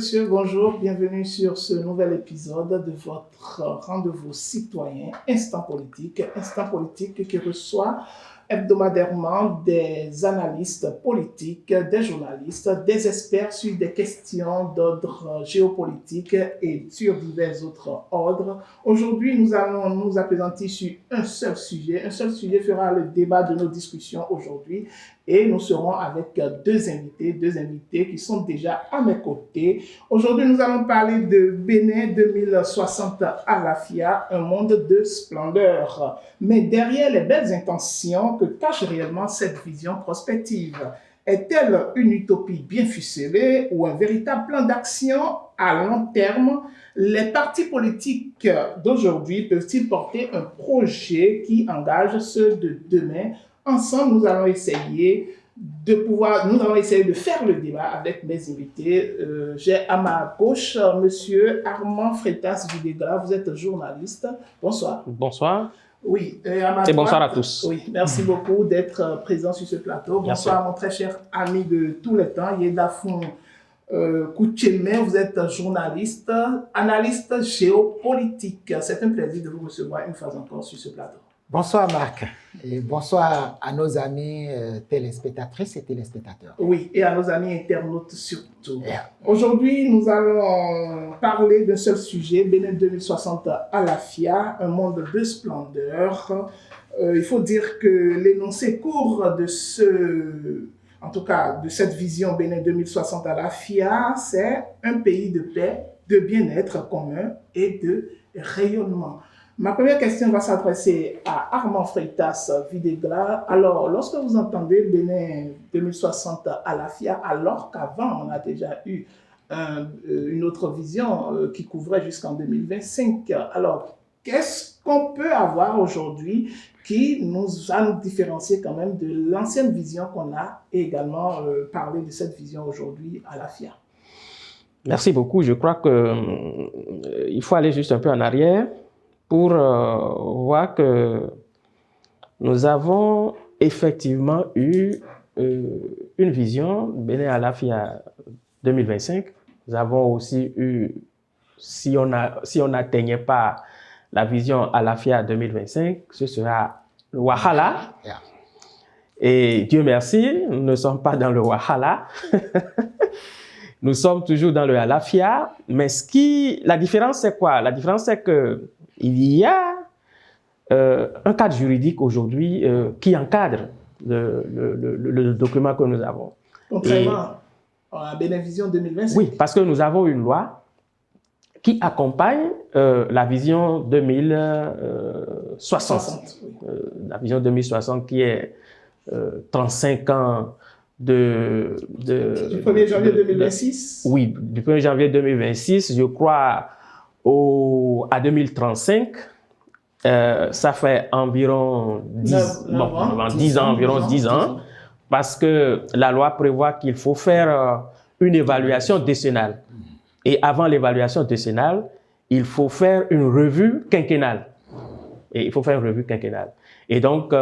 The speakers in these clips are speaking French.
messieurs, bonjour. Bienvenue sur ce nouvel épisode de votre rendez-vous citoyen, Instant Politique qui reçoit hebdomadairement des analystes politiques, des journalistes, des experts sur des questions d'ordre géopolitique et sur divers autres ordres. Aujourd'hui, nous allons nous appesantir sur un seul sujet. Un seul sujet fera le débat de nos discussions aujourd'hui. Et nous serons avec deux invités qui sont déjà à mes côtés. Aujourd'hui, nous allons parler de Bénin 2060 à la FIA, un monde de splendeur. Mais derrière les belles intentions, que cache réellement cette vision prospective? Est-elle une utopie bien ficelée ou un véritable plan d'action à long terme? Les partis politiques d'aujourd'hui peuvent-ils porter un projet qui engage ceux de demain? Ensemble, nous allons essayer de faire le débat avec mes invités. J'ai à ma gauche Monsieur Armand Freitas Videgla, vous êtes journaliste. Bonsoir. Bonsoir. Oui, et à ma droite, bonsoir à tous. Oui, merci beaucoup d'être présent sur ce plateau. Bonsoir, mon très cher ami de tous les temps, Yedafon Koutchémé, vous êtes journaliste, analyste géopolitique. C'est un plaisir de vous recevoir une fois encore sur ce plateau. Bonsoir Marc, et bonsoir à nos amis téléspectatrices et téléspectateurs. Oui, et à nos amis internautes surtout. Yeah. Aujourd'hui, nous allons parler d'un seul sujet, Bénin 2060 à la FIA, un monde de splendeur. Il faut dire que l'énoncé court de cette vision Bénin 2060 à la FIA, c'est un pays de paix, de bien-être commun et de rayonnement. Ma première question va s'adresser à Armand Freitas Videgla. Alors, lorsque vous entendez Bénin 2060 à la FIA, alors qu'avant, on a déjà eu une autre vision qui couvrait jusqu'en 2025, alors, qu'est-ce qu'on peut avoir aujourd'hui qui nous va nous différencier quand même de l'ancienne vision qu'on a et également parler de cette vision aujourd'hui à la FIA? Merci beaucoup. Je crois qu'il faut aller juste un peu en arrière pour voir que nous avons effectivement eu une vision Bénin à la FIA 2025. Nous avons aussi eu, si on n'atteignait pas la vision à la FIA 2025, ce sera le Wahala. Yeah. Et Dieu merci, nous ne sommes pas dans le Wahala. Nous sommes toujours dans le Alafia. Mais la différence, c'est quoi? La différence, c'est que il y a un cadre juridique aujourd'hui qui encadre le document que nous avons. Contrairement à Bénin Vision 2025. Oui, parce que nous avons une loi qui accompagne la vision 2060. Oui. La vision 2060 qui est 35 ans du 1er janvier 2026. Oui, du 1er janvier 2026, je crois, à 2035, ça fait environ 10 ans, parce que la loi prévoit qu'il faut faire une évaluation décennale. Et avant l'évaluation décennale, il faut faire une revue quinquennale. Et donc,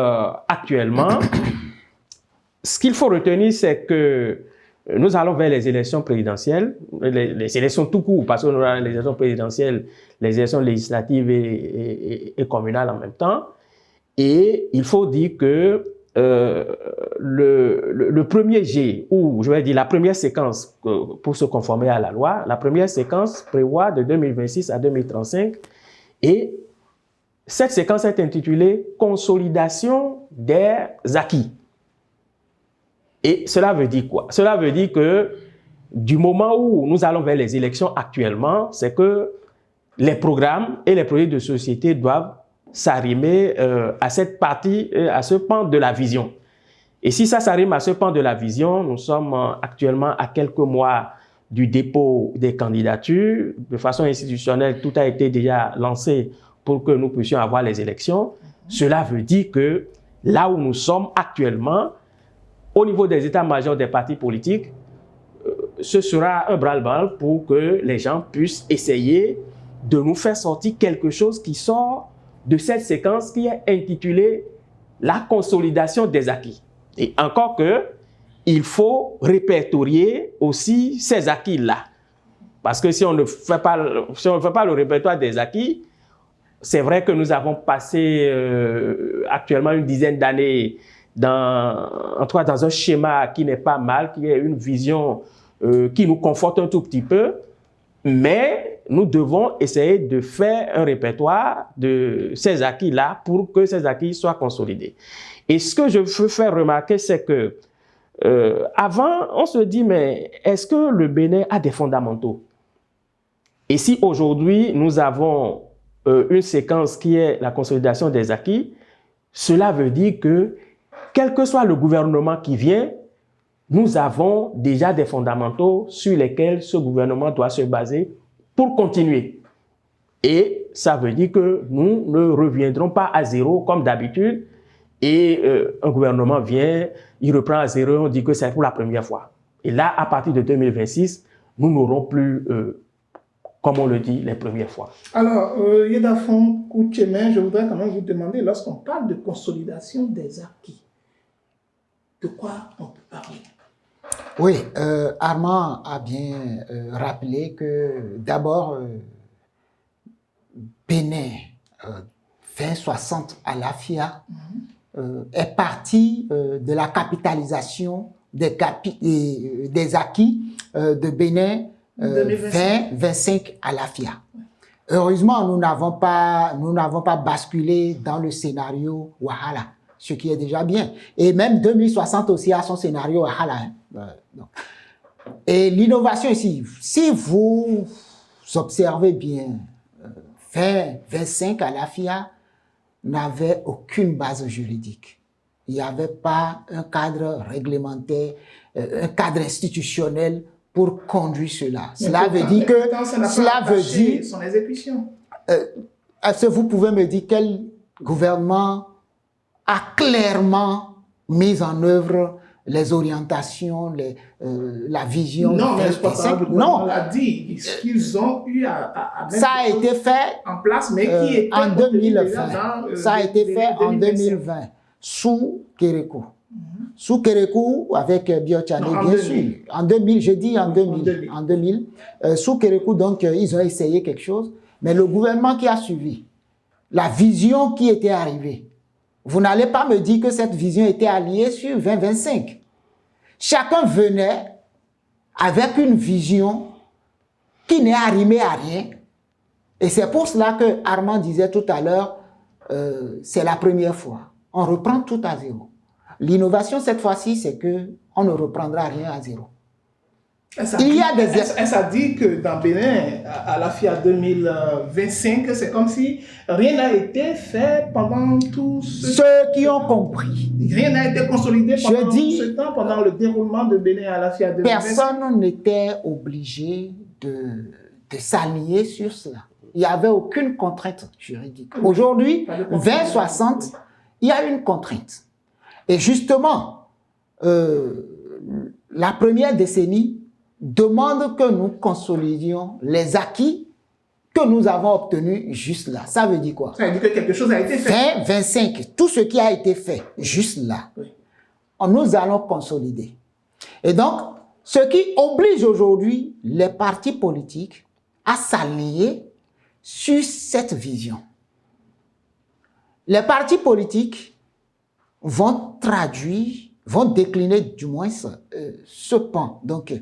actuellement, ce qu'il faut retenir, c'est que nous allons vers les élections présidentielles, les élections tout court, parce que nous avons les élections présidentielles, les élections législatives et communales en même temps. Et il faut dire que le premier jet, ou je vais dire la première séquence pour se conformer à la loi, la première séquence prévoit de 2026 à 2035. Et cette séquence est intitulée « Consolidation des acquis ». Et cela veut dire quoi? Cela veut dire que du moment où nous allons vers les élections actuellement, c'est que les programmes et les projets de société doivent s'arrimer à cette partie, à ce pan de la vision. Et si ça s'arrime à ce pan de la vision, nous sommes actuellement à quelques mois du dépôt des candidatures. De façon institutionnelle, tout a été déjà lancé pour que nous puissions avoir les élections. Cela veut dire que là où nous sommes actuellement, au niveau des états-majors des partis politiques, ce sera un bras-le-bas pour que les gens puissent essayer de nous faire sortir quelque chose qui sort de cette séquence qui est intitulée « La consolidation des acquis ». Et encore que, il faut répertorier aussi ces acquis-là. Parce que si on ne fait pas le répertoire des acquis, c'est vrai que nous avons passé actuellement une dizaine d'années dans un schéma qui n'est pas mal, qui est une vision qui nous conforte un tout petit peu, mais nous devons essayer de faire un répertoire de ces acquis-là pour que ces acquis soient consolidés. Et ce que je veux faire remarquer, c'est que avant, on se dit, mais est-ce que le Bénin a des fondamentaux? Et si aujourd'hui, nous avons une séquence qui est la consolidation des acquis, cela veut dire que, quel que soit le gouvernement qui vient, nous avons déjà des fondamentaux sur lesquels ce gouvernement doit se baser pour continuer. Et ça veut dire que nous ne reviendrons pas à zéro comme d'habitude. Et un gouvernement vient, il reprend à zéro, on dit que c'est pour la première fois. Et là, à partir de 2026, nous n'aurons plus, comme on le dit, les premières fois. Alors, Yedafon Kouchemen, je voudrais quand même vous demander, lorsqu'on parle de consolidation des acquis, de quoi on peut parler? Oui, Armand a bien rappelé que d'abord, Bénin, 2060 à l'AFIA, est parti de la capitalisation des acquis de Bénin 2025 à l'AFIA. Heureusement, nous n'avons pas basculé dans le scénario Wahala, ce qui est déjà bien. Et même 2060 aussi a son scénario Wahala. Et l'innovation ici, si vous observez bien, 2025 à l'AFIA n'avait aucune base juridique. Il n'y avait pas un cadre réglementaire, un cadre institutionnel pour conduire cela. Cela veut dire que... Cela veut dire... son exécution. Est-ce que vous pouvez me dire quel gouvernement a clairement mis en œuvre les orientations, la vision? Non, mais le non, l'a dit. Ils ont eu à mettre ça a été fait en place, mais qui était en 2020. Ça a été fait en 2020 sous Kérékou. Sous Kérékou, avec Biotchane, bien sûr. En 2000, je dis en 2000. En 2000. Sous Kérékou, donc, ils ont essayé quelque chose. Mais le gouvernement qui a suivi, la vision qui était arrivée, vous n'allez pas me dire que cette vision était alliée sur 2025. Chacun venait avec une vision qui n'est arrimée à rien. Et c'est pour cela que Armand disait tout à l'heure, c'est la première fois. On reprend tout à zéro. L'innovation, cette fois-ci, c'est qu'on ne reprendra rien à zéro. Elle a dit que dans Bénin, à la FIA 2025, c'est comme si rien n'a été fait pendant tout ce... Ceux qui ont compris. Rien n'a été consolidé pendant ce temps, pendant le déroulement de Bénin à la FIA 2025. Personne n'était obligé de s'aligner sur cela. Il n'y avait aucune contrainte juridique. Aujourd'hui, 2060, il y a une contrainte. Et justement, la première décennie demande que nous consolidions les acquis que nous avons obtenus juste là. Ça veut dire quoi? Ça veut dire que quelque chose a été fait. 2025, tout ce qui a été fait juste là, oui, nous allons consolider. Et donc, ce qui oblige aujourd'hui les partis politiques à s'aligner sur cette vision. Les partis politiques vont traduire, vont décliner du moins ce pan, donc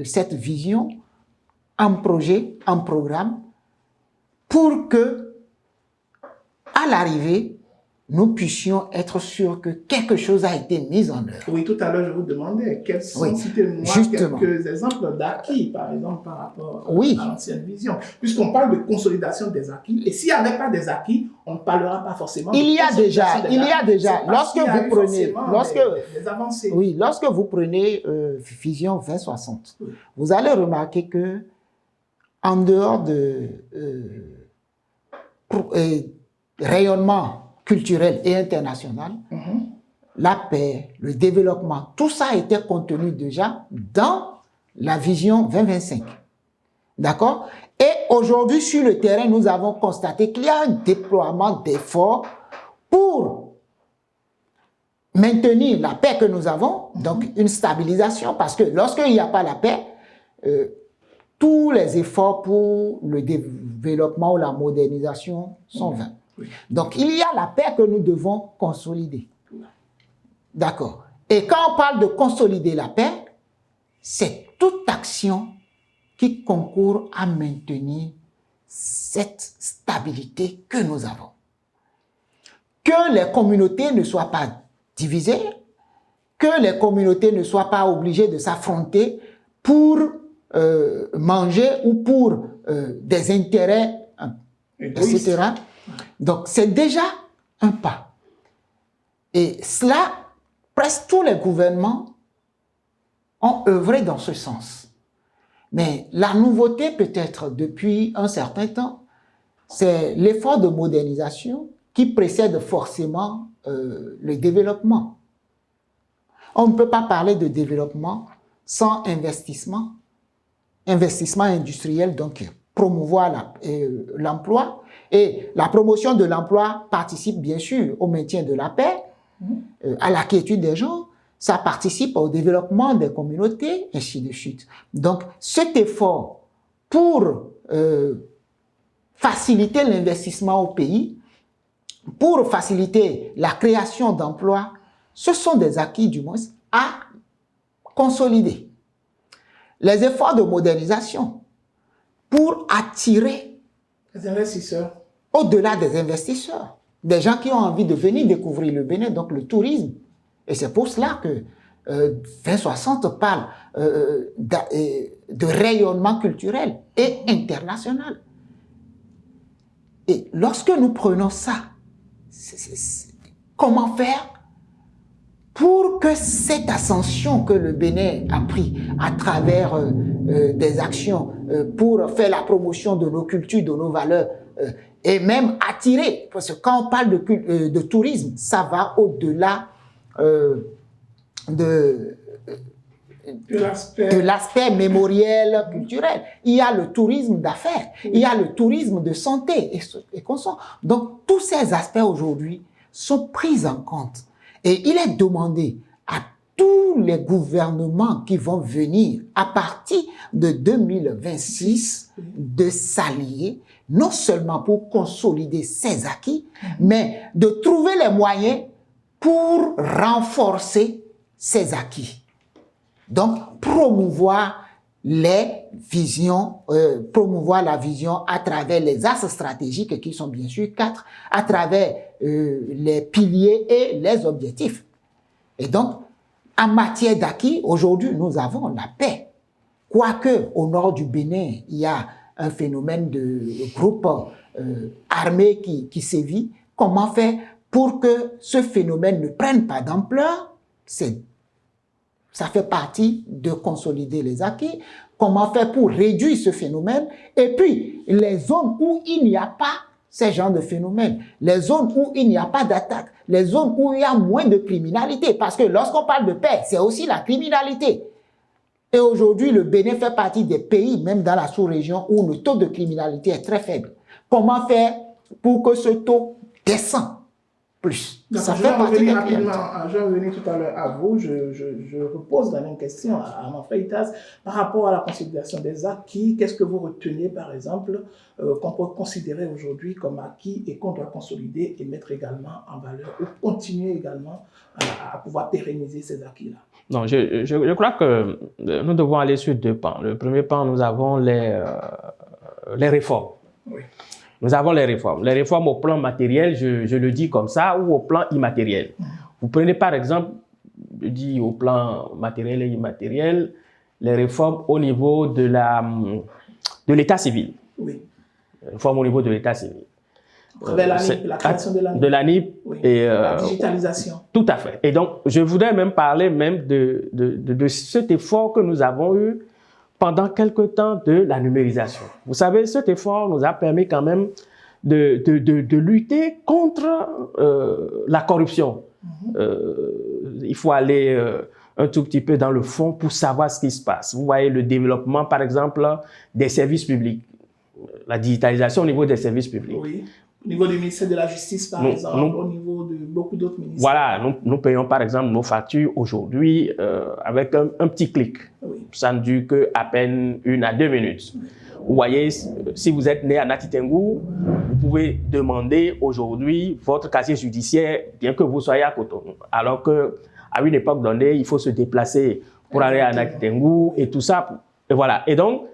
cette vision en projet, en programme, pour que, à l'arrivée, nous puissions être sûrs que quelque chose a été mis en œuvre. Oui, tout à l'heure, je vous demandais quels sont, citez-moi quelques exemples d'acquis, par exemple, par rapport à l'ancienne vision. Puisqu'on parle de consolidation des acquis, et s'il n'y avait pas des acquis, on ne parlera pas forcément de lorsque vous prenez, des avancées. Oui, lorsque vous prenez Vision 2060, vous allez remarquer que, en dehors de rayonnement culturel et international, la paix, le développement, tout ça a été contenu déjà dans la vision 2025. D'accord? Et aujourd'hui, sur le terrain, nous avons constaté qu'il y a un déploiement d'efforts pour maintenir la paix que nous avons, donc une stabilisation, parce que lorsqu'il n'y a pas la paix, tous les efforts pour le développement ou la modernisation sont vains. Oui. Donc, il y a la paix que nous devons consolider. D'accord. Et quand on parle de consolider la paix, c'est toute action qui concourt à maintenir cette stabilité que nous avons. Que les communautés ne soient pas divisées, que les communautés ne soient pas obligées de s'affronter pour manger ou pour des intérêts, etc. Donc, c'est déjà un pas. Et cela, presque tous les gouvernements ont œuvré dans ce sens. Mais la nouveauté, peut-être depuis un certain temps, c'est l'effort de modernisation qui précède forcément le développement. On ne peut pas parler de développement sans investissement. Investissement industriel, donc promouvoir l'emploi. Et la promotion de l'emploi participe bien sûr au maintien de la paix, à la quiétude des gens. Ça participe au développement des communautés, ainsi de suite. Donc, cet effort pour faciliter l'investissement au pays, pour faciliter la création d'emplois, ce sont des acquis, du moins, à consolider. Les efforts de modernisation pour attirer les investisseurs, au-delà des investisseurs, des gens qui ont envie de venir découvrir le Bénin, donc le tourisme. Et c'est pour cela que 2060 parle de rayonnement culturel et international. Et lorsque nous prenons ça, comment faire pour que cette ascension que le Bénin a pris à travers des actions pour faire la promotion de nos cultures, de nos valeurs, et même attirer, parce que quand on parle de tourisme, ça va au-delà de l'aspect mémoriel, culturel. Il y a le tourisme d'affaires, il y a le tourisme de santé et consort. Donc, tous ces aspects aujourd'hui sont pris en compte. Et il est demandé à tous les gouvernements qui vont venir à partir de 2026 de s'allier, non seulement pour consolider ces acquis, mais de trouver les moyens pour renforcer ces acquis. Donc, promouvoir les visions, promouvoir la vision à travers les axes stratégiques qui sont bien sûr 4, à travers les piliers et les objectifs. Et donc, en matière d'acquis, aujourd'hui, nous avons la paix. Quoique, au nord du Bénin, il y a un phénomène de groupe armé qui sévit. Comment faire pour que ce phénomène ne prenne pas d'ampleur? Ça fait partie de consolider les acquis. Comment faire pour réduire ce phénomène? Et puis, les zones où il n'y a pas ces genres de phénomènes, les zones où il n'y a pas d'attaque, les zones où il y a moins de criminalité. Parce que lorsqu'on parle de paix, c'est aussi la criminalité. Et aujourd'hui, le Bénin fait partie des pays, même dans la sous-région, où le taux de criminalité est très faible. Comment faire pour que ce taux descende plus? Ça fait partie des rapidement, je vais revenir tout à l'heure à vous. Je repose la même question à mon frère Itaz. Par rapport à la considération des acquis, qu'est-ce que vous retenez, par exemple, qu'on peut considérer aujourd'hui comme acquis et qu'on doit consolider et mettre également en valeur ou continuer également à pouvoir pérenniser ces acquis-là? Non, je crois que nous devons aller sur deux pans. Le premier pan, nous avons les réformes. Oui. Nous avons les réformes. Les réformes au plan matériel, je le dis comme ça, ou au plan immatériel. Vous prenez par exemple, je dis au plan matériel et immatériel, les réformes au niveau de l'état civil. Oui. Les réformes au niveau de l'état civil. La création de l'ANIP. Oui. Et la digitalisation. Tout à fait. Et donc, je voudrais même parler même de cet effort que nous avons eu pendant quelque temps de la numérisation. Vous savez, cet effort nous a permis quand même de lutter contre la corruption. Il faut aller un tout petit peu dans le fond pour savoir ce qui se passe. Vous voyez le développement, par exemple, des services publics, la digitalisation au niveau des services publics. Oui. Au niveau du ministère de la Justice, par exemple, au niveau de beaucoup d'autres ministères. Voilà, nous payons par exemple nos factures aujourd'hui avec un petit clic. Oui. ça ne dure qu'à peine 1 à 2 minutes. Vous voyez, si vous êtes né à Nati Tengou, vous pouvez demander aujourd'hui votre casier judiciaire, bien que vous soyez à Cotonou. Alors qu'à une époque donnée, il faut se déplacer pour aller à Nati Tengou et tout ça. Et voilà. Et donc,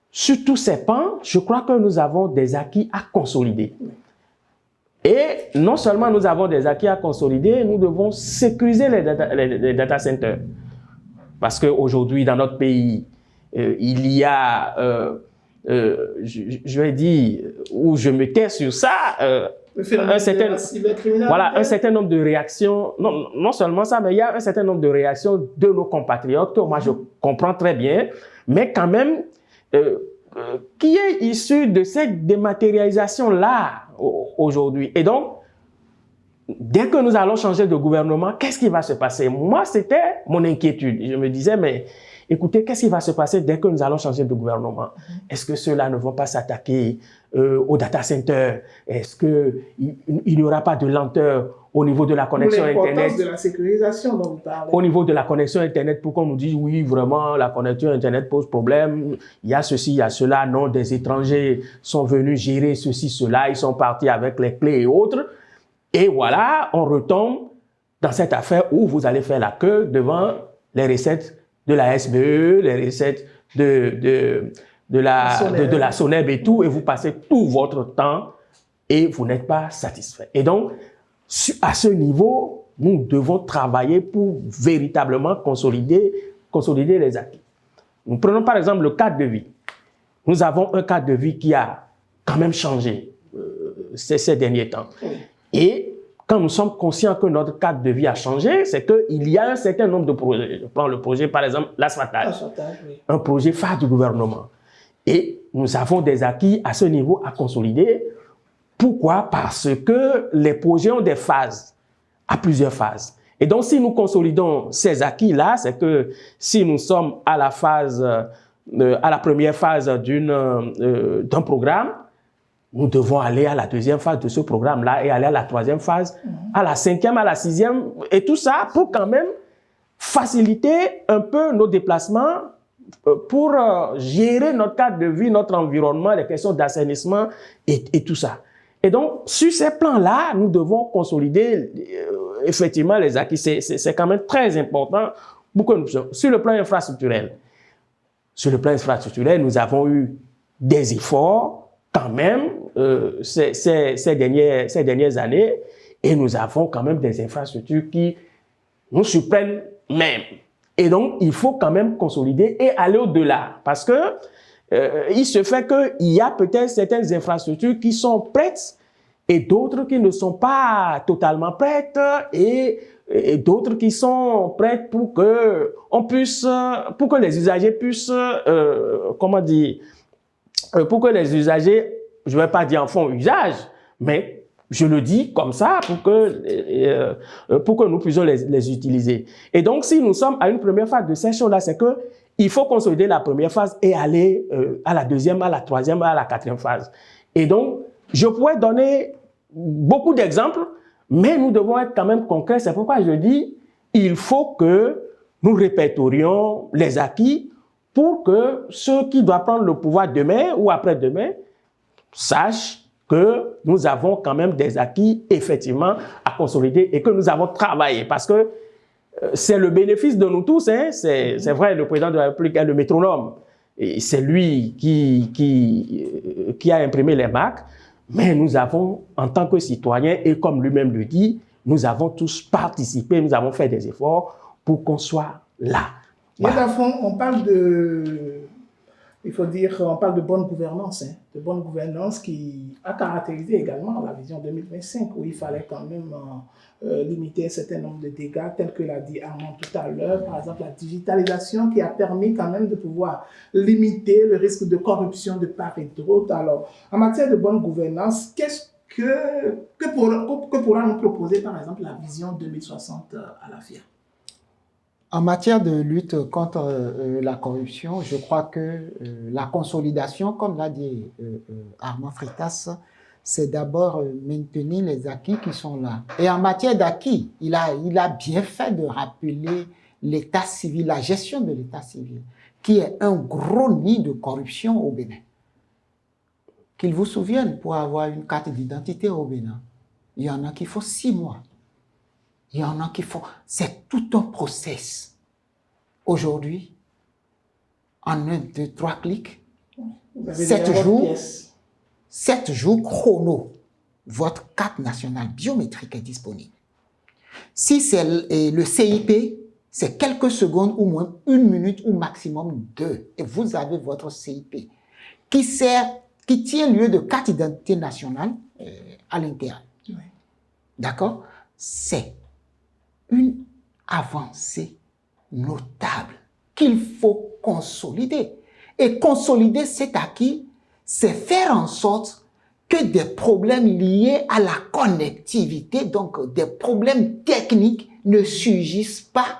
sur tous ces pans, je crois que nous avons des acquis à consolider. Et non seulement nous avons des acquis à consolider, nous devons sécuriser les data centers. Parce qu'aujourd'hui, dans notre pays, il y a, je vais dire, où je me tais sur ça, un certain nombre de réactions, non seulement ça, mais il y a un certain nombre de réactions de nos compatriotes que moi je comprends très bien, mais quand même, qui est issu de cette dématérialisation-là aujourd'hui. Et donc, dès que nous allons changer de gouvernement, qu'est-ce qui va se passer? Moi, c'était mon inquiétude. Je me disais, mais écoutez, qu'est-ce qui va se passer dès que nous allons changer de gouvernement? Est-ce que ceux-là ne vont pas s'attaquer au data center? Est-ce qu'il n'y aura pas de lenteur au niveau de la connexion Internet? De la sécurisation dont vous parlez. Au niveau de la connexion Internet, pour qu'on nous dise, oui, vraiment, la connexion Internet pose problème. Il y a ceci, il y a cela. Non, des étrangers sont venus gérer ceci, cela. Ils sont partis avec les clés et autres. Et voilà, on retombe dans cette affaire où vous allez faire la queue devant les recettes de la SBE, les recettes de la SONEB et tout, et vous passez tout votre temps et vous n'êtes pas satisfait. Et donc, à ce niveau, nous devons travailler pour véritablement consolider les acquis. Nous prenons par exemple le cadre de vie. Nous avons un cadre de vie qui a quand même changé ces derniers temps. Et quand nous sommes conscients que notre cadre de vie a changé, c'est qu'il y a un certain nombre de projets. Je prends le projet, par exemple, l'asphaltage. Oui. Un projet phare du gouvernement. Et nous avons des acquis à ce niveau à consolider. Pourquoi? Parce que les projets ont des phases, à plusieurs phases. Et donc, si nous consolidons ces acquis-là, c'est que si nous sommes à la première phase d'un programme, nous devons aller à la deuxième phase de ce programme-là et aller à la troisième phase, à la cinquième, à la sixième, et tout ça pour quand même faciliter un peu nos déplacements pour gérer notre cadre de vie, notre environnement, les questions d'assainissement et tout ça. Et donc, sur ces plans-là, nous devons consolider effectivement les acquis. C'est quand même très important pour que nous puissions. Sur le plan infrastructurel, nous avons eu des efforts quand même ces dernières années, et nous avons quand même des infrastructures qui nous surprennent même. Et donc, il faut quand même consolider et aller au-delà, parce que il se fait qu'il y a peut-être certaines infrastructures qui sont prêtes et d'autres qui ne sont pas totalement prêtes, et d'autres qui sont prêtes pour que les usagers puissent, pour que les usagers, je ne vais pas dire en font usage, mais je le dis comme ça pour que nous puissions les utiliser. Et donc, si nous sommes à une première phase de ces choses-là, c'est qu'il faut consolider la première phase et aller à la deuxième, à la troisième, à la quatrième phase. Et donc, je pourrais donner beaucoup d'exemples, mais nous devons être quand même concrets. C'est pourquoi je dis, il faut que nous répertorions les acquis pour que ceux qui doivent prendre le pouvoir demain ou après-demain sachent que nous avons quand même des acquis effectivement à consolider et que nous avons travaillé. Parce que c'est le bénéfice de nous tous. Hein. C'est vrai, le président de la République est le métronome. Et c'est lui qui a imprimé les marques. Mais nous avons, en tant que citoyens, et comme lui-même le dit, nous avons tous participé, nous avons fait des efforts pour qu'on soit là. Mais dans le fond, on parle on parle de bonne gouvernance, hein, de bonne gouvernance qui a caractérisé également la vision 2025, où il fallait quand même limiter un certain nombre de dégâts, tels que l'a dit Armand tout à l'heure, par exemple la digitalisation qui a permis quand même de pouvoir limiter le risque de corruption de part et d'autre. Alors, en matière de bonne gouvernance, qu'est-ce que pourra nous proposer, par exemple, la vision 2060 à la FIA? En matière de lutte contre la corruption, je crois que la consolidation, comme l'a dit Armand Freitas, c'est d'abord maintenir les acquis qui sont là. Et en matière d'acquis, il a bien fait de rappeler l'état civil, la gestion de l'état civil, qui est un gros nid de corruption au Bénin. Qu'ils vous souviennent, pour avoir une carte d'identité au Bénin, il y en a qui font 6 mois. Il y en a qui font... C'est tout un process. Aujourd'hui, en 1, 2, 3 clics, 7 jours chrono, votre carte nationale biométrique est disponible. Si c'est le CIP, c'est quelques secondes ou moins 1 minute ou maximum 2. Et vous avez votre CIP qui tient lieu de carte d'identité nationale à l'intérieur. Oui. D'accord? C'est une avancée notable qu'il faut consolider. Et consolider cet acquis, c'est faire en sorte que des problèmes liés à la connectivité, donc des problèmes techniques, ne surgissent pas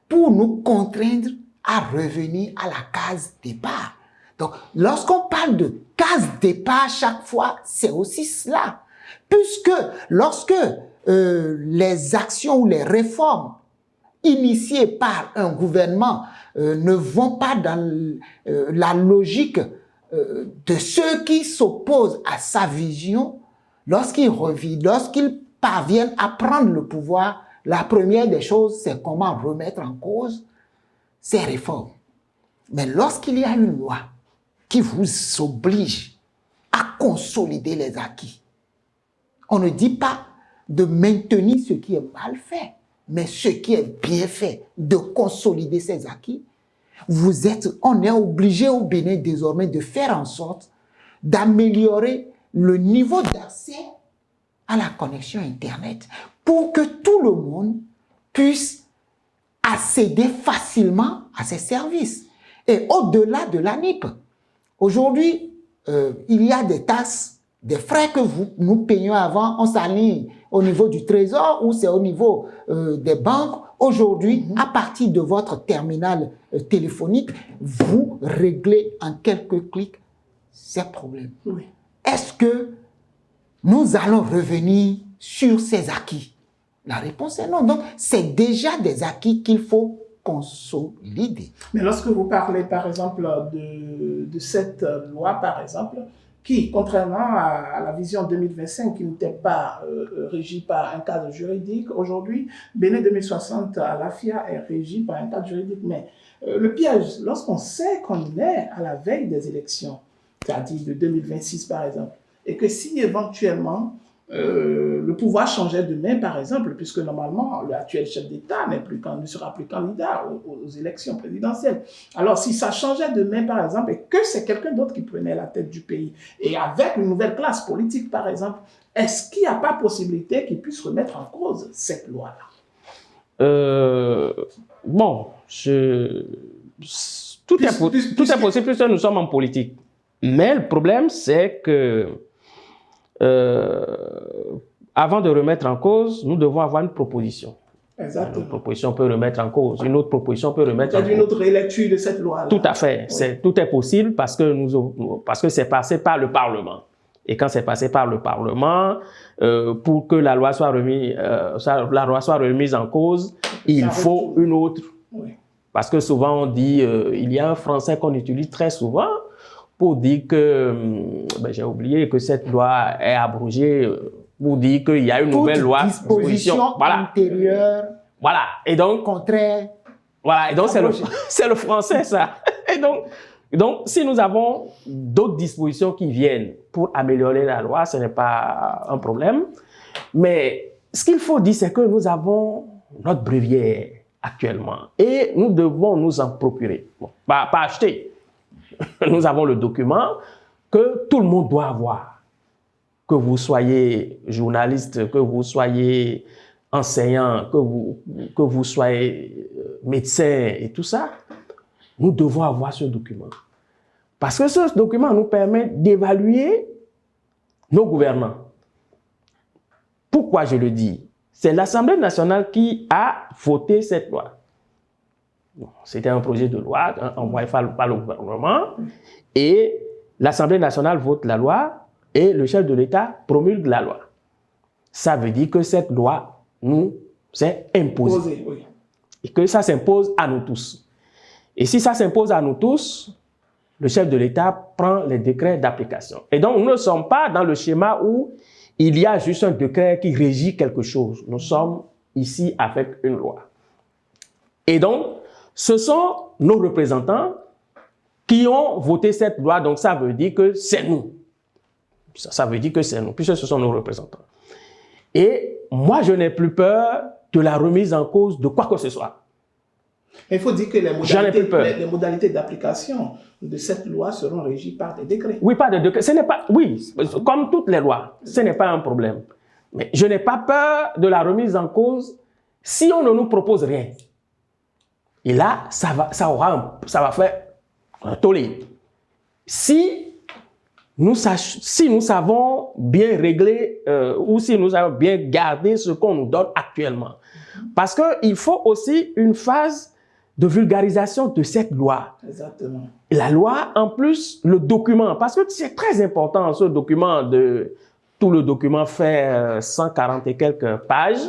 pour nous contraindre à revenir à la case départ. Donc, lorsqu'on parle de case départ chaque fois, c'est aussi cela. Puisque lorsque les actions ou les réformes initiées par un gouvernement ne vont pas dans la logique de ceux qui s'opposent à sa vision, lorsqu'ils parviennent à prendre le pouvoir, la première des choses, c'est comment remettre en cause ces réformes. Mais lorsqu'il y a une loi qui vous oblige à consolider les acquis, on ne dit pas de maintenir ce qui est mal fait, mais ce qui est bien fait, de consolider ces acquis. On est obligé au Bénin désormais de faire en sorte d'améliorer le niveau d'accès à la connexion Internet pour que tout le monde puisse accéder facilement à ces services. Et au-delà de la NIP, aujourd'hui, il y a des taxes, des frais que nous payons avant, on s'aligne au niveau du trésor ou c'est au niveau des banques. Aujourd'hui, à partir de votre terminal téléphonique, vous réglez en quelques clics ces problèmes. Oui. Est-ce que nous allons revenir sur ces acquis? La réponse est non. Donc, c'est déjà des acquis qu'il faut consolider. Mais lorsque vous parlez, par exemple, de cette loi, par exemple, qui, contrairement à la vision 2025, qui n'était pas régie par un cadre juridique, aujourd'hui, Bénin 2060 à l'AFIA est régie par un cadre juridique. Mais le piège, lorsqu'on sait qu'on est à la veille des élections, c'est-à-dire de 2026 par exemple, et que si éventuellement le pouvoir changeait demain, par exemple, puisque normalement l'actuel chef d'État ne sera plus candidat aux élections présidentielles. Alors si ça changeait demain, par exemple, et que c'est quelqu'un d'autre qui prenait la tête du pays, et avec une nouvelle classe politique, par exemple, est-ce qu'il n'y a pas possibilité qu'il puisse remettre en cause cette loi-là? Bon, tout est possible puisque nous sommes en politique. Mais le problème, c'est que avant de remettre en cause, nous devons avoir une proposition. Exactement. Une proposition peut remettre en cause, une autre proposition peut remettre en cause. Il y a une autre relecture de cette loi-là. Tout à fait. Oui. Tout est possible parce que c'est passé par le Parlement. Et quand c'est passé par le Parlement, pour que la loi soit remise en cause, il faut une autre. Oui. Parce que souvent on dit, il y a un français qu'on utilise très souvent pour dire que, j'ai oublié que cette loi est abrogée, pour dire qu'il y a une nouvelle loi. Disposition antérieure. Voilà. Et donc, contraire. Voilà. Et donc, c'est le français, ça. Et donc, si nous avons d'autres dispositions qui viennent pour améliorer la loi, ce n'est pas un problème. Mais ce qu'il faut dire, c'est que nous avons notre bréviaire actuellement et nous devons nous en procurer. Bon, pas acheter. Nous avons le document que tout le monde doit avoir. Que vous soyez journaliste, que vous soyez enseignant, que vous soyez médecin et tout ça, nous devons avoir ce document. Parce que ce document nous permet d'évaluer nos gouvernants. Pourquoi je le dis? C'est l'Assemblée nationale qui a voté cette loi. C'était un projet de loi envoyé par le gouvernement et l'Assemblée nationale vote la loi et le chef de l'État promulgue la loi. Ça veut dire que cette loi nous est imposée. Oui. et que ça s'impose à nous tous. Et si ça s'impose à nous tous, le chef de l'État prend les décrets d'application. Et donc, nous ne sommes pas dans le schéma où il y a juste un décret qui régit quelque chose. Nous sommes ici avec une loi. Et donc, ce sont nos représentants qui ont voté cette loi. Donc, ça veut dire que c'est nous. Ça veut dire que c'est nous, puisque ce sont nos représentants. Et moi, je n'ai plus peur de la remise en cause de quoi que ce soit. Il faut dire que les modalités d'application de cette loi seront régies par des décrets. Oui, par des décrets. Ce n'est pas, oui, comme toutes les lois, ce n'est pas un problème. Mais je n'ai pas peur de la remise en cause si on ne nous propose rien. Et là, ça va faire un tollé. Si nous savons bien régler ou si nous savons bien garder ce qu'on nous donne actuellement. Parce qu'il faut aussi une phase de vulgarisation de cette loi. Exactement. La loi, en plus, le document, parce que c'est très important, ce document, tout le document fait 140 et quelques pages.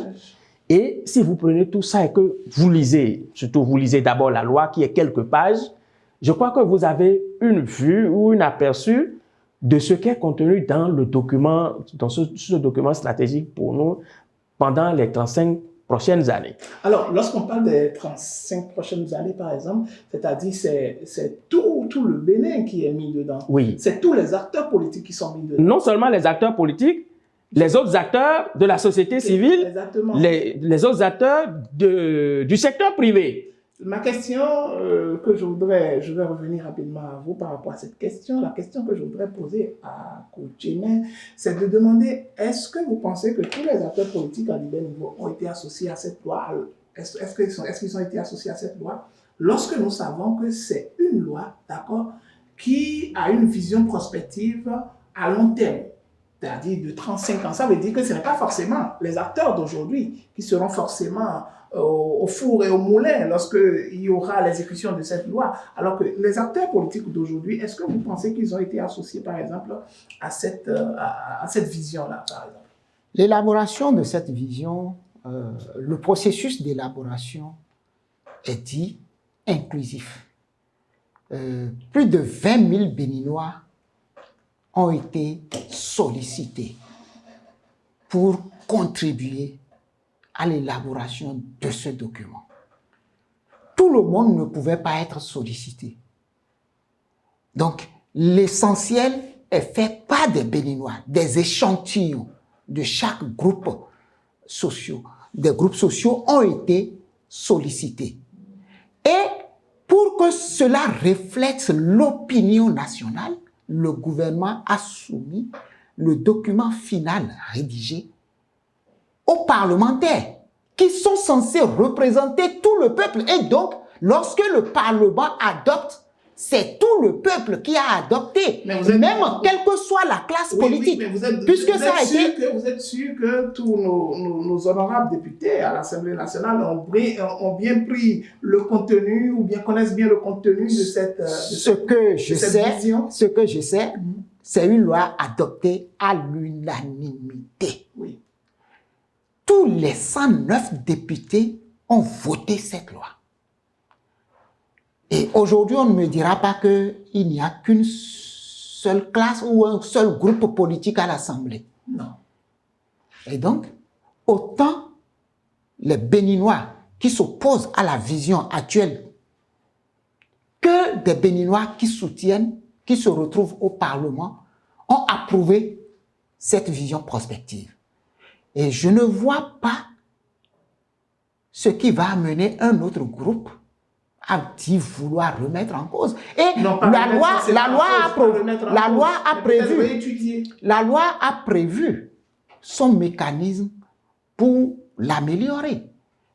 Et si vous prenez tout ça et que vous lisez, surtout vous lisez d'abord la loi qui est quelques pages, je crois que vous avez une vue ou un aperçu de ce qui est contenu dans le document, dans ce document stratégique pour nous pendant les 35 prochaines années. Alors, lorsqu'on parle des 35 prochaines années, par exemple, c'est-à-dire c'est tout le Bénin qui est mis dedans. Oui. C'est tous les acteurs politiques qui sont mis dedans. Non seulement les acteurs politiques, les autres acteurs de la société civile, les autres acteurs du secteur privé. Ma question je vais revenir rapidement à vous par rapport à cette question. La question que je voudrais poser à Kouchene, c'est de demander, est-ce que vous pensez que tous les acteurs politiques à divers niveaux ont été associés à cette loi? Est-ce qu'ils ont été associés à cette loi lorsque nous savons que c'est une loi, d'accord, qui a une vision prospective à long terme, c'est-à-dire de 35 ans. Ça veut dire que ce n'est pas forcément les acteurs d'aujourd'hui qui seront forcément au four et au moulin lorsqu'il y aura l'exécution de cette loi. Alors que les acteurs politiques d'aujourd'hui, est-ce que vous pensez qu'ils ont été associés, par exemple, à cette vision-là, par exemple? L'élaboration de cette vision, le processus d'élaboration est dit inclusif. Plus de 20 000 Béninois ont été sollicités pour contribuer à l'élaboration de ce document. Tout le monde ne pouvait pas être sollicité. Donc, l'essentiel est fait par des Béninois, des échantillons de chaque groupe social. Des groupes sociaux ont été sollicités. Et pour que cela reflète l'opinion nationale, le gouvernement a soumis le document final rédigé aux parlementaires qui sont censés représenter tout le peuple. Et donc, lorsque le Parlement adopte, c'est tout le peuple qui a adopté, même quelle que soit la classe politique. Oui, vous êtes sûr que tous nos honorables députés à l'Assemblée nationale ont bien pris le contenu ou bien connaissent bien le contenu de cette vision? Ce que je sais, c'est une loi adoptée à l'unanimité. Oui. Tous les 109 députés ont voté cette loi. Et aujourd'hui, on ne me dira pas qu'il n'y a qu'une seule classe ou un seul groupe politique à l'Assemblée. Non. Et donc, autant les Béninois qui s'opposent à la vision actuelle que des Béninois qui soutiennent, qui se retrouvent au Parlement, ont approuvé cette vision prospective. Et je ne vois pas ce qui va amener un autre groupe à vouloir remettre en cause. Et la loi a prévu son mécanisme pour l'améliorer.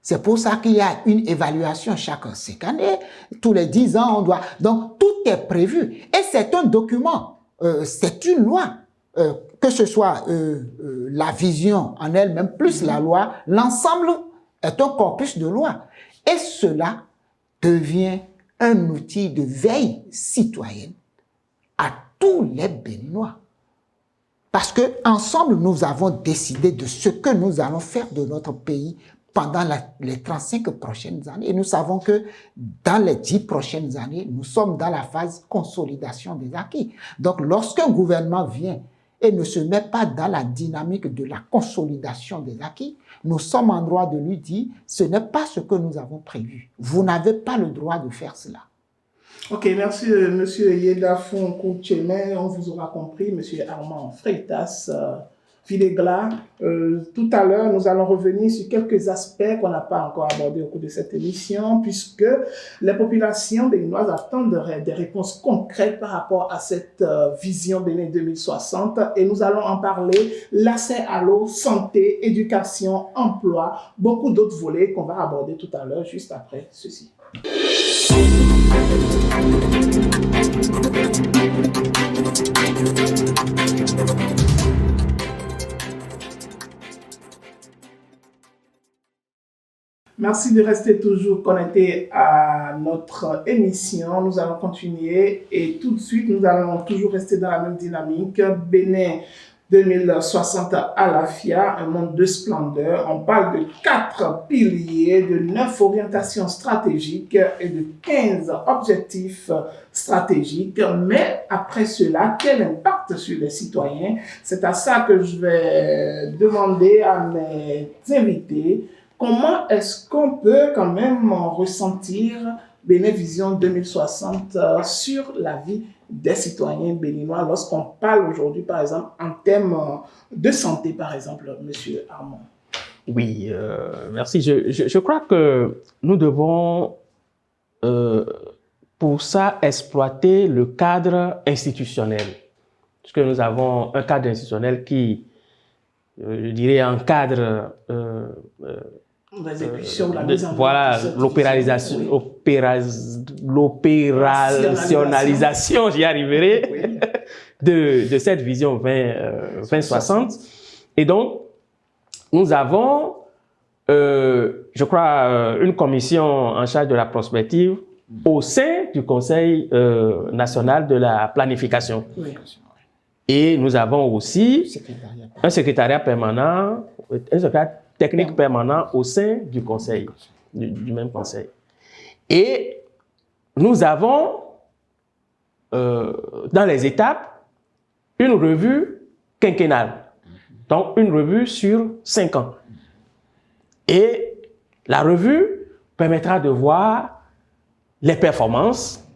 C'est pour ça qu'il y a une évaluation chaque année, tous les 10 ans on doit. Donc tout est prévu. Et c'est un document, c'est une loi. Que ce soit la vision en elle-même, plus la loi, l'ensemble est un corpus de lois. Et cela devient un outil de veille citoyenne à tous les Béninois. Parce qu'ensemble, nous avons décidé de ce que nous allons faire de notre pays pendant les 35 prochaines années. Et nous savons que dans les 10 prochaines années, nous sommes dans la phase consolidation des acquis. Donc, lorsqu'un gouvernement vient et ne se met pas dans la dynamique de la consolidation des acquis, nous sommes en droit de lui dire, ce n'est pas ce que nous avons prévu. Vous n'avez pas le droit de faire cela. Ok, merci M. Yedafon Koucheme. On vous aura compris, M. Armand Freitas Filegla. Tout à l'heure, nous allons revenir sur quelques aspects qu'on n'a pas encore abordés au cours de cette émission, puisque les populations béninoises attendent des réponses concrètes par rapport à cette vision Bénin 2060. Et nous allons en parler, l'accès à l'eau, santé, éducation, emploi, beaucoup d'autres volets qu'on va aborder tout à l'heure, juste après ceci. Merci de rester toujours connecté à notre émission. Nous allons continuer et tout de suite, nous allons toujours rester dans la même dynamique. Bénin 2060 à la FIA, un monde de splendeur. On parle de 4 piliers, de 9 orientations stratégiques et de 15 objectifs stratégiques. Mais après cela, quel impact sur les citoyens? C'est à ça que je vais demander à mes invités. Comment est-ce qu'on peut quand même ressentir Bénin Vision 2060 sur la vie des citoyens béninois lorsqu'on parle aujourd'hui, par exemple, en termes de santé, par exemple, M. Armand? Oui, merci. Je crois que nous devons, pour ça, exploiter le cadre institutionnel. Parce que nous avons un cadre institutionnel qui, je dirais, encadre l'opérationnalisation, j'y arriverai, de cette vision 2060. Et donc, nous avons, je crois, une commission en charge de la prospective au sein du Conseil national de la planification. Oui. Et nous avons aussi un secrétariat permanent, un secrétariat technique permanent au sein du conseil, du même conseil. Et nous avons, dans les étapes, une revue quinquennale, donc une revue sur 5 ans. Et la revue permettra de voir les performances,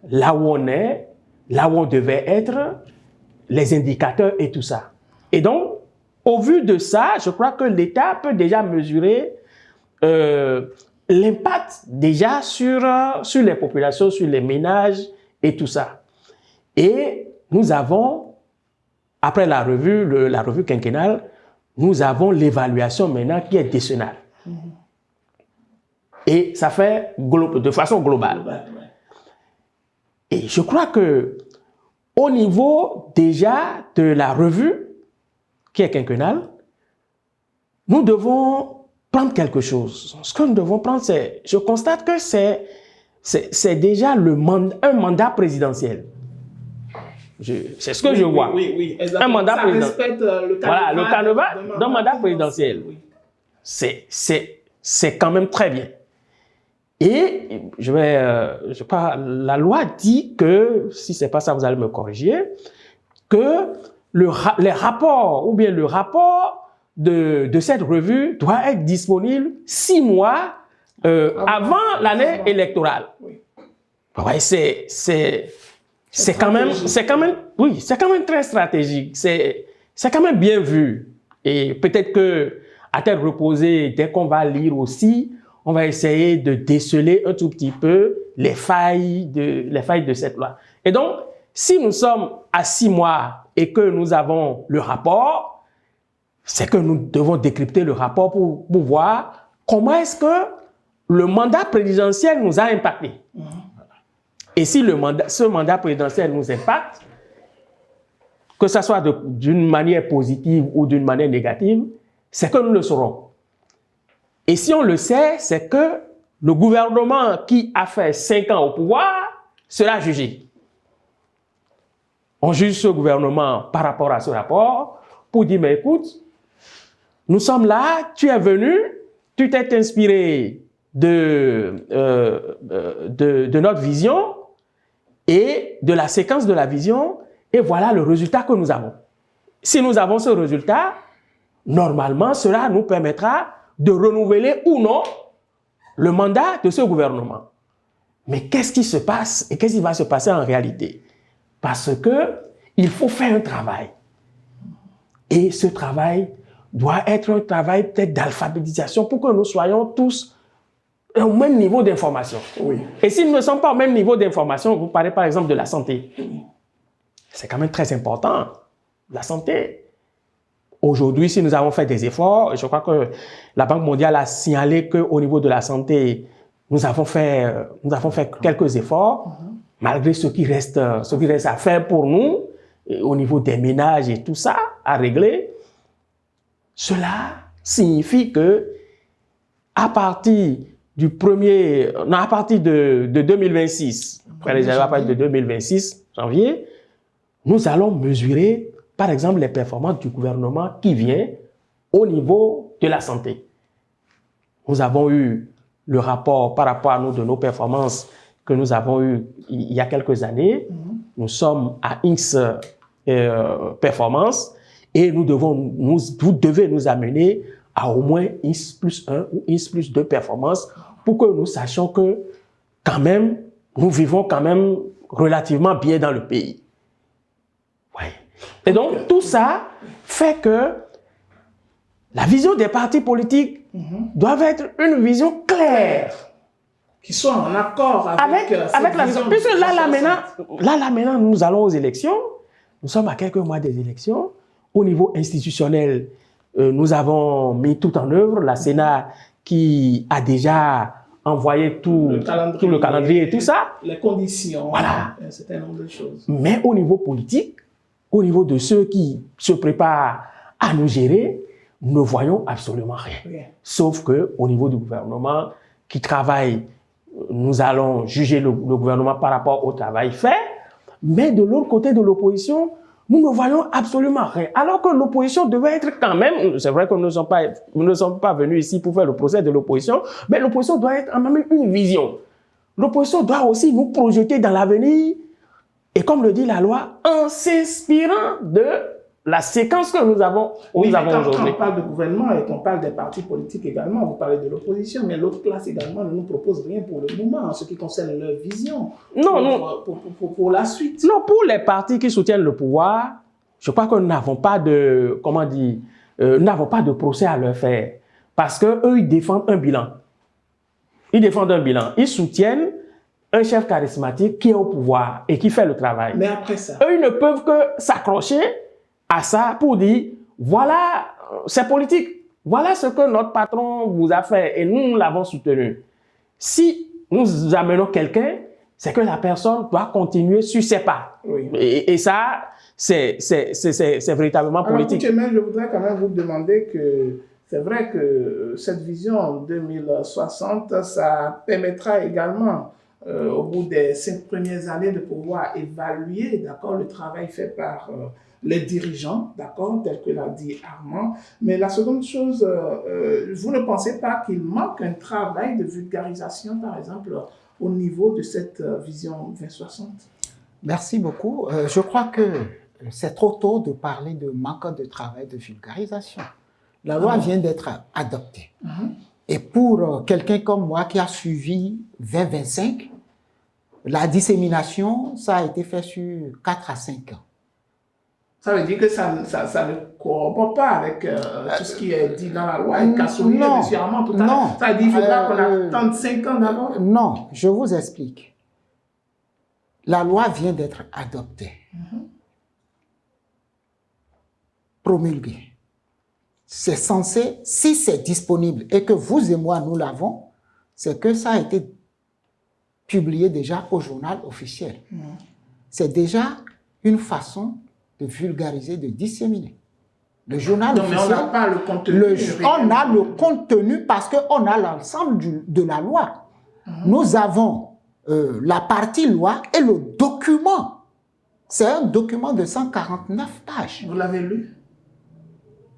là où on est, là où on devait être, les indicateurs et tout ça. Et donc, au vu de ça, je crois que l'État peut déjà mesurer l'impact déjà sur les populations, sur les ménages et tout ça. Et nous avons, après la revue quinquennale, nous avons l'évaluation maintenant qui est décennale. Et ça fait de façon globale. Et je crois que au niveau déjà de la revue, qui est quinquennale, nous devons prendre quelque chose. Ce que nous devons prendre, c'est, je constate que c'est déjà un mandat présidentiel. C'est ce que je vois. Oui, exactement. Un mandat présidentiel. Respecte le canevas, voilà, le canevas d'un mandat présidentiel. Oui. C'est quand même très bien. Et je crois, la loi dit que, si ce n'est pas ça, vous allez me corriger, que les rapports, ou bien le rapport de cette revue doit être disponible 6 mois avant l'année électorale. Oui. Ouais, c'est quand même très stratégique. C'est quand même bien vu. Et peut-être que, à tête reposée, dès qu'on va lire aussi, on va essayer de déceler un tout petit peu les failles de cette loi. Et donc, si nous sommes à 6 mois et que nous avons le rapport, c'est que nous devons décrypter le rapport pour voir comment est-ce que le mandat présidentiel nous a impacté. Et si ce mandat présidentiel nous impacte, que ce soit d'une manière positive ou d'une manière négative, c'est que nous le saurons. Et si on le sait, c'est que le gouvernement qui a fait 5 ans au pouvoir sera jugé. On juge ce gouvernement par rapport à ce rapport pour dire, mais écoute, nous sommes là, tu es venu, tu t'es inspiré de notre vision et de la séquence de la vision, et voilà le résultat que nous avons. Si nous avons ce résultat, normalement, cela nous permettra de renouveler ou non le mandat de ce gouvernement. Mais qu'est-ce qui se passe et qu'est-ce qui va se passer en réalité? Parce qu'il faut faire un travail. Et ce travail doit être un travail peut-être d'alphabétisation pour que nous soyons tous au même niveau d'information. Oui. Et si nous ne sommes pas au même niveau d'information, vous parlez par exemple de la santé. C'est quand même très important, la santé. Aujourd'hui, si nous avons fait des efforts, je crois que la Banque mondiale a signalé qu'au niveau de la santé, nous avons fait quelques efforts, malgré ce qui reste à faire pour nous, au niveau des ménages et tout ça, à régler. Cela signifie que à partir de 2026, à partir de 2026, janvier, nous allons mesurer, par exemple, les performances du gouvernement qui vient au niveau de la santé. Nous avons eu le rapport par rapport à nos performances que nous avons eu il y a quelques années. Nous sommes à X performances et vous devez nous amener à au moins X plus 1 ou X plus 2 performances pour que nous sachions que quand même, nous vivons quand même relativement bien dans le pays. Ouais. Et donc, tout ça fait que la vision des partis politiques doit être une vision claire. Qui soit en accord avec la vision. Puisque là, maintenant, nous allons aux élections. Nous sommes à quelques mois des élections. Au niveau institutionnel, nous avons mis tout en œuvre. La Sénat qui a déjà envoyé tout le calendrier et tout ça. Les conditions. Voilà. Un certain nombre de choses. Mais au niveau politique, au niveau de ceux qui se préparent à nous gérer, nous ne voyons absolument rien. Sauf qu'au niveau du gouvernement qui travaille, nous allons juger le gouvernement par rapport au travail fait, mais de l'autre côté de l'opposition, nous ne voyons absolument rien. Alors que l'opposition devait être quand même, c'est vrai que nous ne sommes pas venus ici pour faire le procès de l'opposition, mais l'opposition doit être quand même une vision. L'opposition doit aussi nous projeter dans l'avenir, et comme le dit la loi, en s'inspirant de la séquence que nous avons aujourd'hui. Quand on parle de gouvernement et qu'on parle des partis politiques également, vous parlez de l'opposition, mais l'autre classe également ne nous propose rien pour le moment en ce qui concerne leur vision pour la suite. Non, pour les partis qui soutiennent le pouvoir, je crois que nous n'avons pas de, nous n'avons pas de procès à leur faire. Parce qu'eux, ils défendent un bilan. Ils soutiennent un chef charismatique qui est au pouvoir et qui fait le travail. Mais après ça, eux, ils ne peuvent que s'accrocher à ça pour dire, voilà, c'est politique. Voilà ce que notre patron vous a fait et nous l'avons soutenu. Si nous amenons quelqu'un, c'est que la personne doit continuer sur ses pas. Oui. Et ça, c'est véritablement politique. Alors, je voudrais quand même vous demander que c'est vrai que cette vision 2060, ça permettra également au bout des 5 premières années de pouvoir évaluer, d'accord, le travail fait par les dirigeants, d'accord, tel que l'a dit Armand. Mais la seconde chose, vous ne pensez pas qu'il manque un travail de vulgarisation, par exemple, au niveau de cette vision 2060? Merci beaucoup. Je crois que c'est trop tôt de parler de manque de travail de vulgarisation. La loi vient d'être adoptée. Et pour quelqu'un comme moi qui a suivi 2025, la dissémination, ça a été fait sur 4 à 5 ans. Ça veut dire que ça ne correspond pas avec tout ce qui est dit dans la loi et qu'a souligné M. Armand tout à l'heure. Ça veut dire qu'il faudra qu'on attende 5 ans d'abord? Non, je vous explique. La loi vient d'être adoptée, promulguée. C'est censé, si c'est disponible et que vous et moi nous l'avons, c'est que ça a été publié déjà au journal officiel. C'est déjà une façon de vulgariser, de disséminer. Le journal officiel... Mais on n'a pas le contenu. On a le contenu parce qu'on a l'ensemble de la loi. Nous avons la partie loi et le document. C'est un document de 149 pages. Vous l'avez lu?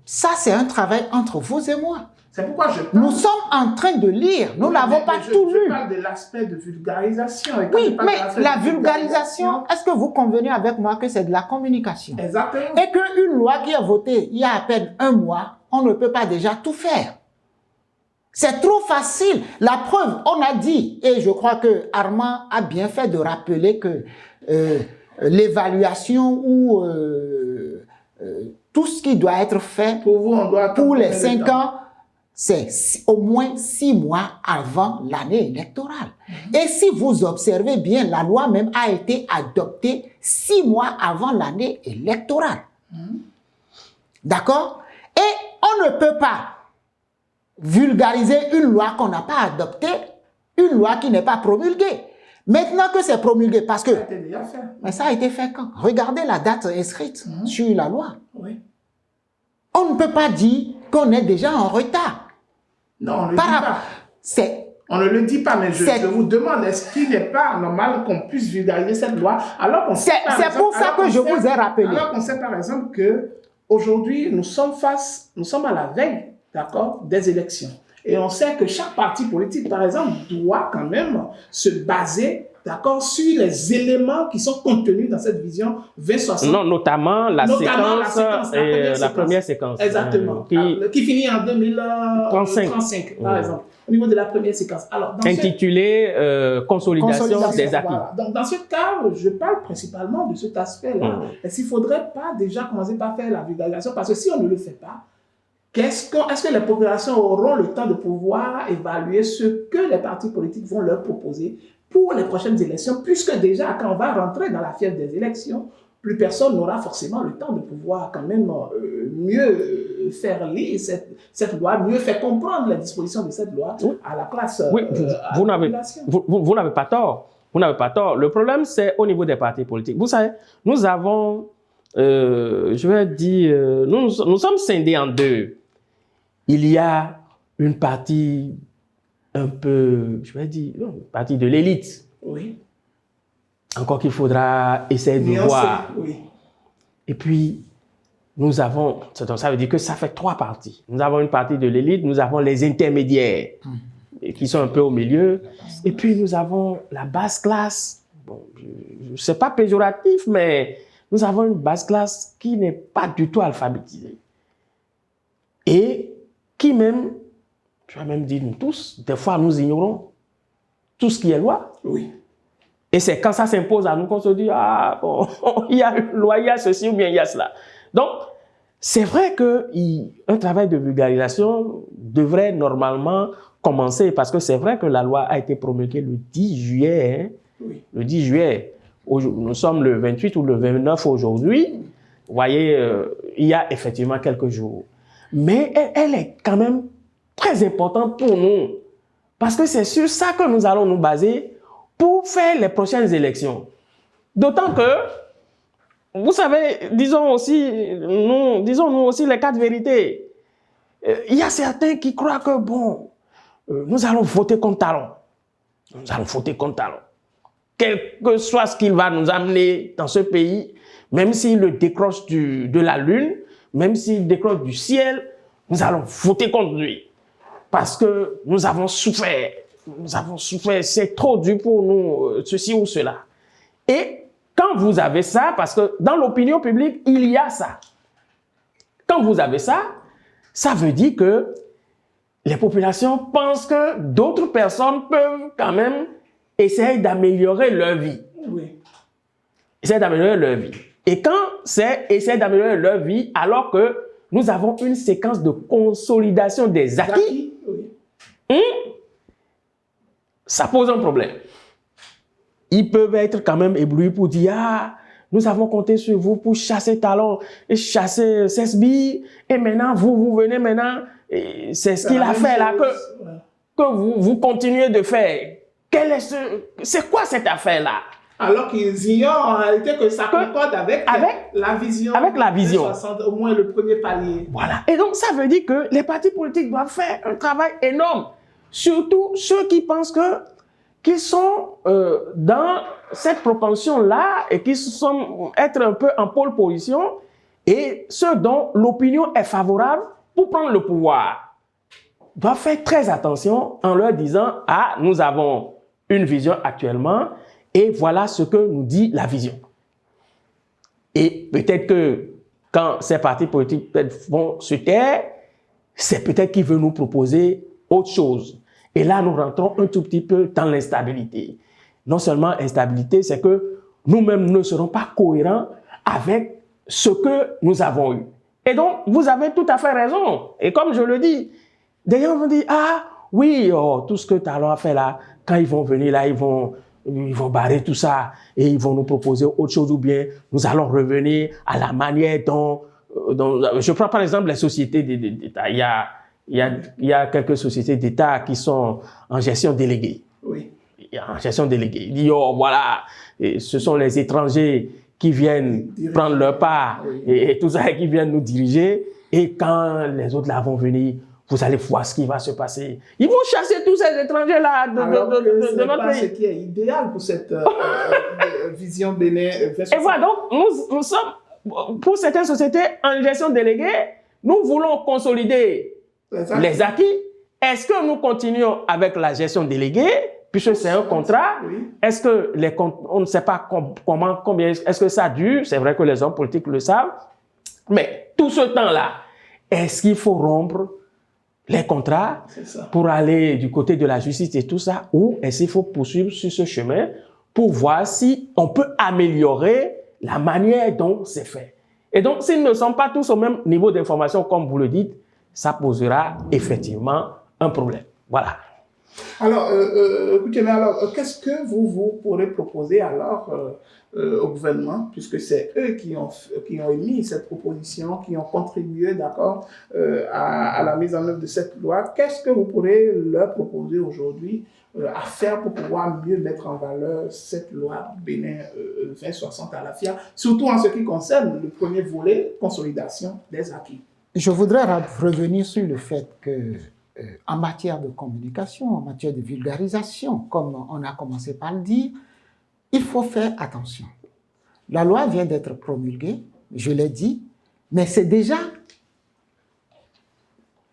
Ça, c'est un travail entre vous et moi. C'est pourquoi je parle. Nous sommes en train de lire. Nous n'avons pas tout lu. Je parle de l'aspect de vulgarisation. Oui, mais la vulgarisation, est-ce que vous convenez avec moi que c'est de la communication? Exactement. Et qu'une loi qui est votée il y a à peine un mois, on ne peut pas déjà tout faire. C'est trop facile. La preuve, on a dit, et je crois que Armand a bien fait de rappeler que l'évaluation ou tout ce qui doit être fait pour les 5 ans, c'est au moins 6 mois avant l'année électorale. Et si vous observez bien, la loi même a été adoptée 6 mois avant l'année électorale. D'accord? Et on ne peut pas vulgariser une loi qu'on n'a pas adoptée, une loi qui n'est pas promulguée. Maintenant que c'est promulgué, parce que... Ça a été déjà fait. Mais ça a été fait quand? Regardez la date inscrite sur la loi. Oui. On ne peut pas dire qu'on est déjà en retard. Non, on ne le dit pas. On ne le dit pas, mais je vous demande, est-ce qu'il n'est pas normal qu'on puisse vulgariser cette loi alors qu'on sait... C'est pour ça que je vous ai rappelé. Alors qu'on sait par exemple qu'aujourd'hui, nous sommes à la veille, d'accord, des élections. Et on sait que chaque parti politique, par exemple, doit quand même se baser, d'accord, sur les éléments qui sont contenus dans cette vision 2060. Non, notamment la première séquence. Exactement. Qui finit en 2035, par exemple. Au niveau de la première séquence. Alors, intitulée Consolidation des acquis. Voilà. Donc, dans ce cas, je parle principalement de cet aspect-là. Est-ce qu'il ne faudrait pas déjà commencer par faire la vulgarisation? Parce que si on ne le fait pas, est-ce que les populations auront le temps de pouvoir évaluer ce que les partis politiques vont leur proposer pour les prochaines élections, puisque déjà, quand on va rentrer dans la fièvre des élections, plus personne n'aura forcément le temps de pouvoir quand même mieux faire lire cette loi, mieux faire comprendre les dispositions de cette loi à la classe. Oui, vous n'avez pas tort. Vous n'avez pas tort. Le problème, c'est au niveau des partis politiques. Vous savez, nous avons, je vais dire, nous sommes scindés en deux. Il y a une partie un peu, je vais dire, une partie de l'élite. Oui. Encore qu'il faudra essayer de voir. Oui. Et puis, nous avons, ça veut dire que ça fait 3 parties. Nous avons une partie de l'élite, nous avons les intermédiaires, qui sont un peu au milieu. Et puis, nous avons la basse classe. Bon, je ne sais pas péjoratif, mais nous avons une basse classe qui n'est pas du tout alphabétisée. Et qui même, je vais même dire nous tous, des fois nous ignorons tout ce qui est loi. Oui. Et c'est quand ça s'impose à nous qu'on se dit, ah bon, il y a une loi, il y a ceci ou bien il y a cela. Donc, c'est vrai qu'un travail de vulgarisation devrait normalement commencer parce que c'est vrai que la loi a été promulguée le 10 juillet. Oui. Le 10 juillet. Nous sommes le 28 ou le 29 aujourd'hui. Vous voyez, il y a effectivement quelques jours. Mais elle est quand même très importante pour nous. Parce que c'est sur ça que nous allons nous baser pour faire les prochaines élections. D'autant que, vous savez, disons nous aussi les 4 vérités. Il y a certains qui croient que, bon, nous allons voter contre talon. Nous allons voter contre talon. Quel que soit ce qu'il va nous amener dans ce pays, même s'il le décroche de la lune, même s'il décroche du ciel, nous allons voter contre lui. Parce que nous avons souffert. Nous avons souffert, c'est trop dur pour nous, ceci ou cela. Et quand vous avez ça, parce que dans l'opinion publique, il y a ça. Quand vous avez ça, ça veut dire que les populations pensent que d'autres personnes peuvent quand même essayer d'améliorer leur vie. Oui. Essayer d'améliorer leur vie. Et quand c'est essayer d'améliorer leur vie, alors que nous avons une séquence de consolidation des acquis, ça pose un problème. Ils peuvent être quand même éblouis pour dire, ah, nous avons compté sur vous pour chasser Talon et chasser Sesbi, et maintenant, vous venez maintenant, c'est ce qu'il a fait là, que vous continuez de faire. C'est quoi cette affaire-là? Alors qu'ils ignorent en réalité que ça concorde avec la vision. Avec la vision. 60, au moins le premier palier. Voilà. Et donc, ça veut dire que les partis politiques doivent faire un travail énorme. Surtout ceux qui pensent qu'ils sont dans cette propension-là et qui sont être un peu en pole position et ceux dont l'opinion est favorable pour prendre le pouvoir. doivent faire très attention en leur disant « Ah, nous avons une vision actuellement et voilà ce que nous dit la vision. » Et peut-être que quand ces partis politiques vont se taire, c'est peut-être qu'ils veulent nous proposer autre chose. Et là, nous rentrons un tout petit peu dans l'instabilité. Non seulement instabilité, c'est que nous-mêmes ne serons pas cohérents avec ce que nous avons eu. Et donc, vous avez tout à fait raison. Et comme je le dis, des gens vont dire, ah oui, oh, tout ce que Talon a fait là, quand ils vont venir là, ils vont barrer tout ça et ils vont nous proposer autre chose ou bien nous allons revenir à la manière dont je prends par exemple les sociétés d'État. Il y a quelques sociétés d'État qui sont en gestion déléguée. Oui. En gestion déléguée. Il dit, oh voilà, et ce sont les étrangers qui viennent prendre leur part et tout ça, et qui viennent nous diriger. Et quand les autres là vont venir, vous allez voir ce qui va se passer. Ils vont chasser tous ces étrangers-là de notre pays. C'est ce qui est idéal pour cette vision Bénin. Et voilà, donc nous sommes, pour certaines sociétés en gestion déléguée, nous voulons consolider les acquis. Est-ce que nous continuons avec la gestion déléguée, puisque c'est un contrat? Oui. Est-ce que on ne sait pas combien, est-ce que ça dure? C'est vrai que les hommes politiques le savent. Mais tout ce temps-là, est-ce qu'il faut rompre les contrats pour aller du côté de la justice et tout ça, ou est-ce qu'il faut poursuivre sur ce chemin pour voir si on peut améliorer la manière dont c'est fait? Et donc, s'ils ne sont pas tous au même niveau d'information, comme vous le dites, ça posera effectivement un problème. Voilà. Alors, écoutez, mais alors, qu'est-ce que vous pourrez proposer alors au gouvernement, puisque c'est eux qui ont émis cette proposition, qui ont contribué, d'accord, à la mise en œuvre de cette loi. Qu'est-ce que vous pourrez leur proposer aujourd'hui à faire pour pouvoir mieux mettre en valeur cette loi Bénin 2060 à la FIA, surtout en ce qui concerne le premier volet, consolidation des acquis? Je voudrais revenir sur le fait que en matière de communication, en matière de vulgarisation, comme on a commencé par le dire, il faut faire attention. La loi vient d'être promulguée, je l'ai dit, mais c'est déjà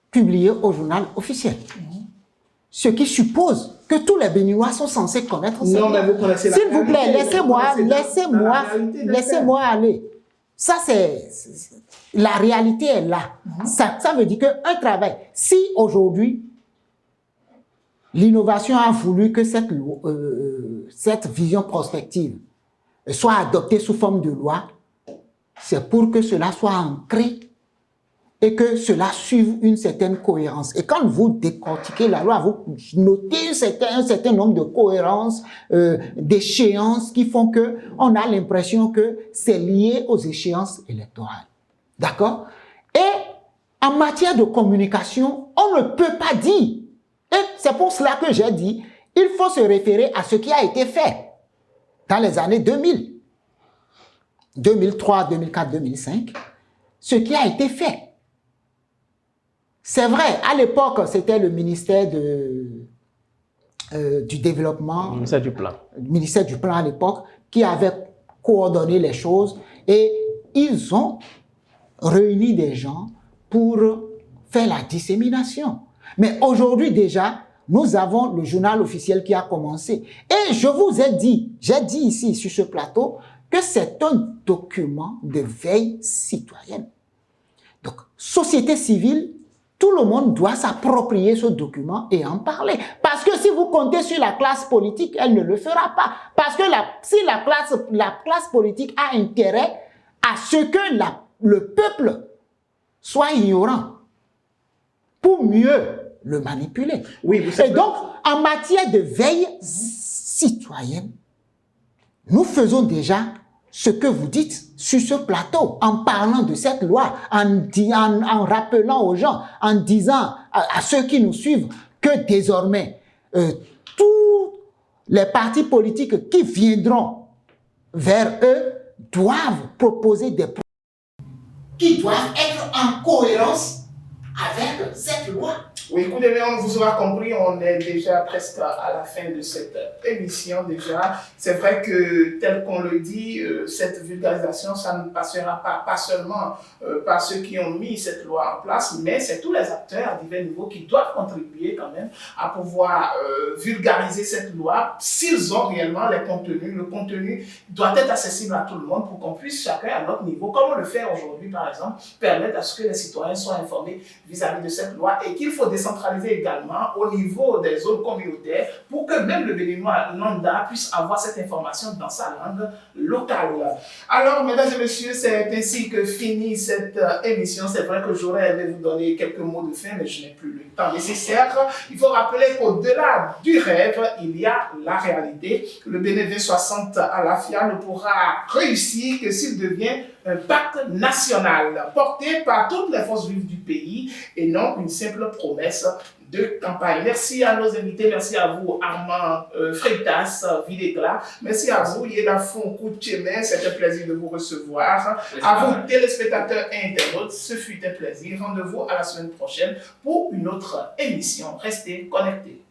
publié au journal officiel. Ce qui suppose que tous les Béninois sont censés connaître ça. Non, mais vous connaissez la réalité. S'il vous plaît, laissez-moi aller. Ça, la réalité est là. Ça veut dire qu'un travail, si aujourd'hui, l'innovation a voulu que cette vision prospective soit adoptée sous forme de loi, c'est pour que cela soit ancré et que cela suive une certaine cohérence. Et quand vous décortiquez la loi, vous notez un certain nombre de cohérences, d'échéances qui font qu'on a l'impression que c'est lié aux échéances électorales. D'accord? Et en matière de communication, on ne peut pas dire. Et c'est pour cela que j'ai dit, il faut se référer à ce qui a été fait dans les années 2000, 2003, 2004, 2005, ce qui a été fait. C'est vrai, à l'époque, c'était le ministère du Développement. Le ministère du Plan. Le ministère du Plan à l'époque, qui avait coordonné les choses et ils ont réuni des gens pour faire la dissémination. Mais aujourd'hui déjà, nous avons le journal officiel qui a commencé. Et je vous ai dit, j'ai dit ici sur ce plateau, que c'est un document de veille citoyenne. Donc, société civile, tout le monde doit s'approprier ce document et en parler. Parce que si vous comptez sur la classe politique, elle ne le fera pas. Parce que si la classe politique a intérêt à ce que le peuple soit ignorant pour mieux le manipuler. Oui, et donc, en matière de veille citoyenne, nous faisons déjà ce que vous dites sur ce plateau, en parlant de cette loi, en rappelant aux gens, en disant à ceux qui nous suivent que désormais, tous les partis politiques qui viendront vers eux doivent proposer des projets qui doivent être en cohérence avec cette loi. Oui, écoutez, on vous aura compris, on est déjà presque à la fin de cette émission déjà. C'est vrai que, tel qu'on le dit, cette vulgarisation, ça ne passera pas seulement par ceux qui ont mis cette loi en place, mais c'est tous les acteurs à divers niveaux qui doivent contribuer quand même à pouvoir vulgariser cette loi s'ils ont réellement les contenus. Le contenu doit être accessible à tout le monde pour qu'on puisse chacun à notre niveau, comme on le fait aujourd'hui par exemple, permettre à ce que les citoyens soient informés vis-à-vis de cette loi et qu'il faut décentraliser également au niveau des zones communautaires pour que même le Béninois lambda puisse avoir cette information dans sa langue locale. Alors, mesdames et messieurs, c'est ainsi que finit cette émission. C'est vrai que j'aurais aimé vous donner quelques mots de fin, mais je n'ai plus le temps nécessaire. Il faut rappeler qu'au-delà du rêve, il y a la réalité. Le Bénin 2060 à la FIA ne pourra réussir que s'il devient un pacte national porté par toutes les forces vives du pays et non une simple promesse de campagne. Merci à nos invités, merci à vous Armand Freitas, Vidécla, merci à vous Yéda Fonkou Tchémé, c'est un plaisir de vous recevoir. À vous téléspectateurs et internautes, ce fut un plaisir. Rendez-vous à la semaine prochaine pour une autre émission. Restez connectés.